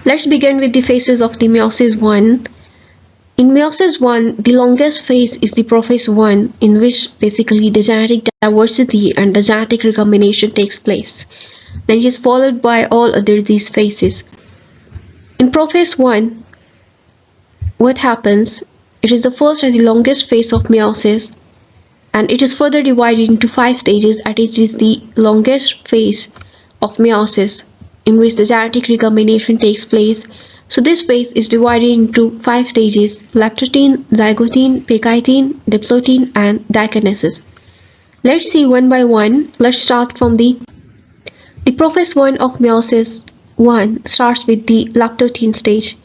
Let's begin with the phases of the Meiosis 1. In Meiosis 1, the longest phase is the Prophase I, in which basically the genetic diversity and the genetic recombination takes place. Then it is followed by all other these phases. In Prophase I, what happens? It is the first and the longest phase of meiosis, and it is further divided into 5 stages, and it is the longest phase of meiosis in which the genetic recombination takes place. So this phase is divided into 5 stages: Leptotene, Zygotene, Pachytene, Diplotene, and Diakinesis. Let's see one by one. Let's start from the Prophase I of Meiosis 1 starts with the Leptotene stage.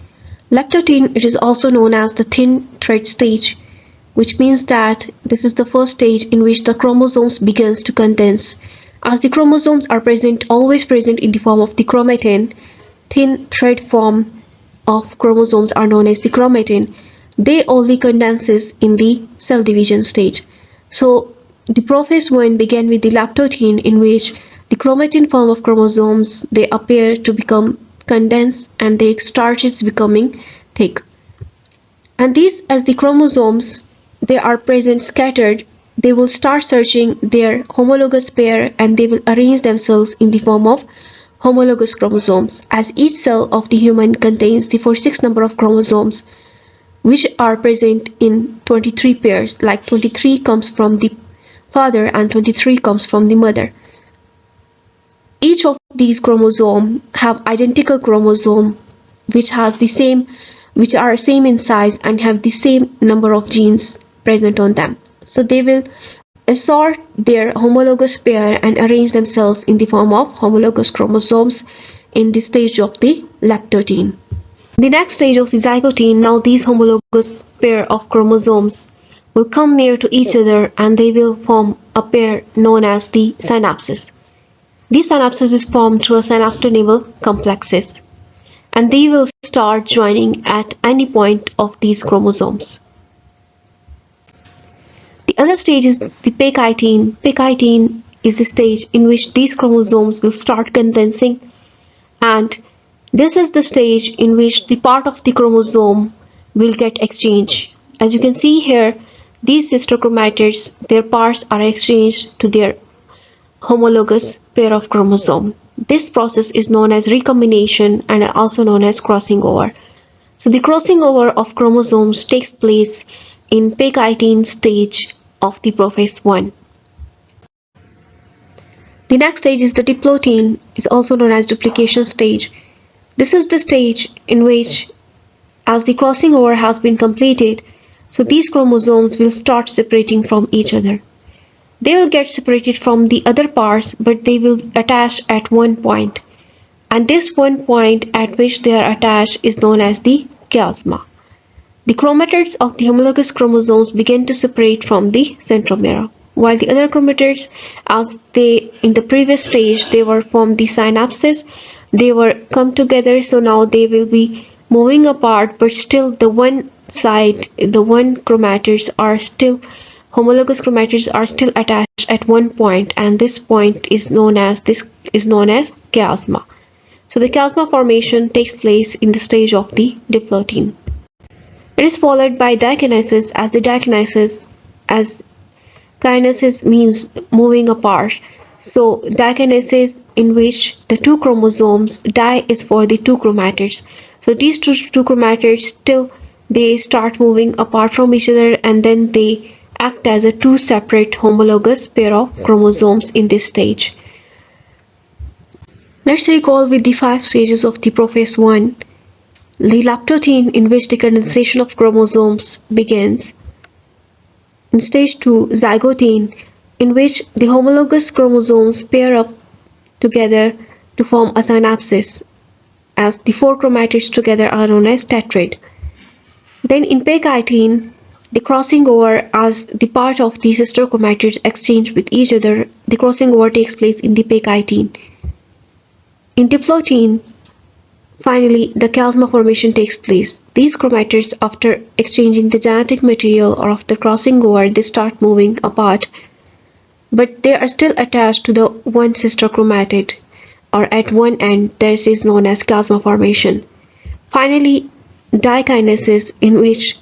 Leptotene, it is also known as the thin thread stage, which means that this is the first stage in which the chromosomes begins to condense. As the chromosomes are always present in the form of the chromatin, thin thread form of chromosomes are known as the chromatin. They only condenses in the cell division stage. So the Prophase I began with the Leptotene, in which the chromatin form of chromosomes, they appear to become condensed and they starts becoming thick. And these, as the chromosomes, they are present scattered, they will start searching their homologous pair and they will arrange themselves in the form of homologous chromosomes, as each cell of the human contains the 46 number of chromosomes, which are present in 23 pairs, like 23 comes from the father and 23 comes from the mother. Each of these chromosomes have identical chromosome which are same in size and have the same number of genes present on them. So they will assort their homologous pair and arrange themselves in the form of homologous chromosomes in the stage of the Leptotene. The next stage of the Zygotene, now these homologous pair of chromosomes will come near to each other and they will form a pair known as the synapsis. This synapsis is formed through a synaptonemal complexes, and they will start joining at any point of these chromosomes. The other stage is the Pachytene. Pachytene is the stage in which these chromosomes will start condensing, and this is the stage in which the part of the chromosome will get exchanged. As you can see here, these sister chromatids, their parts are exchanged to their homologous pair of chromosome. This process is known as recombination and also known as crossing over. So the crossing over of chromosomes takes place in Pachytene stage of the Prophase I. The next stage is the Diplotene, is also known as duplication stage. This is the stage in which, as the crossing over has been completed, so these chromosomes will start separating from each other. They will get separated from the other parts, but they will attach at one point, and this one point at which they are attached is known as the chiasma. The chromatids of the homologous chromosomes begin to separate from the centromere, while the other chromatids, as they in the previous stage they were from the synapses, they were come together, so now they will be moving apart, but still the one side, the one chromatids are still homologous chromatids are still attached at one point, and this point is known as chiasma. So the chiasma formation takes place in the stage of the Diplotene. It is followed by Diakinesis, as the Diakinesis, as kinesis means moving apart. So Diakinesis, in which the two chromosomes, di is for the two chromatids. So these two chromatids still they start moving apart from each other, and then they act as a two separate homologous pair of chromosomes in this stage. Let's recall with the 5 stages of the Prophase I. The Leptotene, in which the condensation of chromosomes begins. In stage 2, Zygotene, in which the homologous chromosomes pair up together to form a synapsis, as the 4 chromatids together are known as tetrad. Then in Pachytene, the crossing over, as the part of the sister chromatids exchange with each other, the crossing over takes place in the Pachytene. In Diplotene, finally, the chiasma formation takes place. These chromatids, after exchanging the genetic material or after crossing over, they start moving apart, but they are still attached to the one sister chromatid, or at one end. This is known as chiasma formation. Finally, diakinesis, in which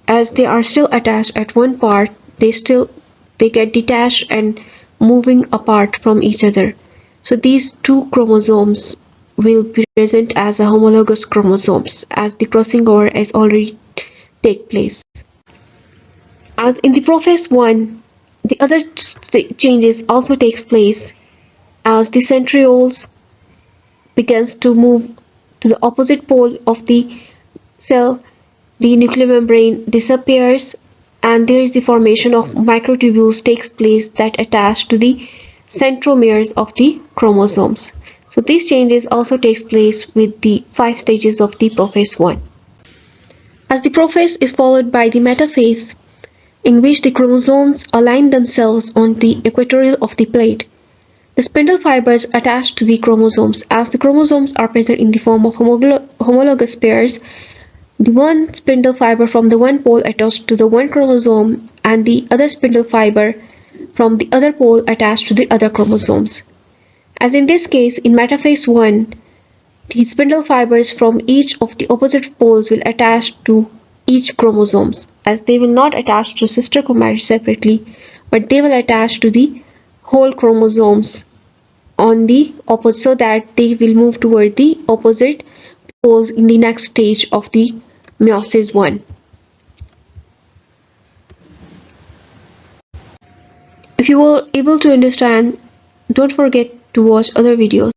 as they are still attached at one part, they get detached and moving apart from each other. So these two chromosomes will be present as a homologous chromosomes as the crossing over has already take place. As in the Prophase I, the other changes also takes place as the centrioles begins to move to the opposite pole of the cell, the nuclear membrane disappears, and there is the formation of microtubules takes place that attach to the centromeres of the chromosomes. So these changes also takes place with the 5 stages of the Prophase I. As the prophase is followed by the metaphase, in which the chromosomes align themselves on the equatorial of the plate. The spindle fibers attach to the chromosomes. As the chromosomes are present in the form of homologous pairs, the one spindle fiber from the one pole attached to the one chromosome and the other spindle fiber from the other pole attached to the other chromosomes. As in this case, in metaphase I, the spindle fibers from each of the opposite poles will attach to each chromosomes, as they will not attach to sister chromatids separately, but they will attach to the whole chromosomes on the opposite, so that they will move toward the opposite poles in the next stage of the meiosis I. If you were able to understand, don't forget to watch other videos.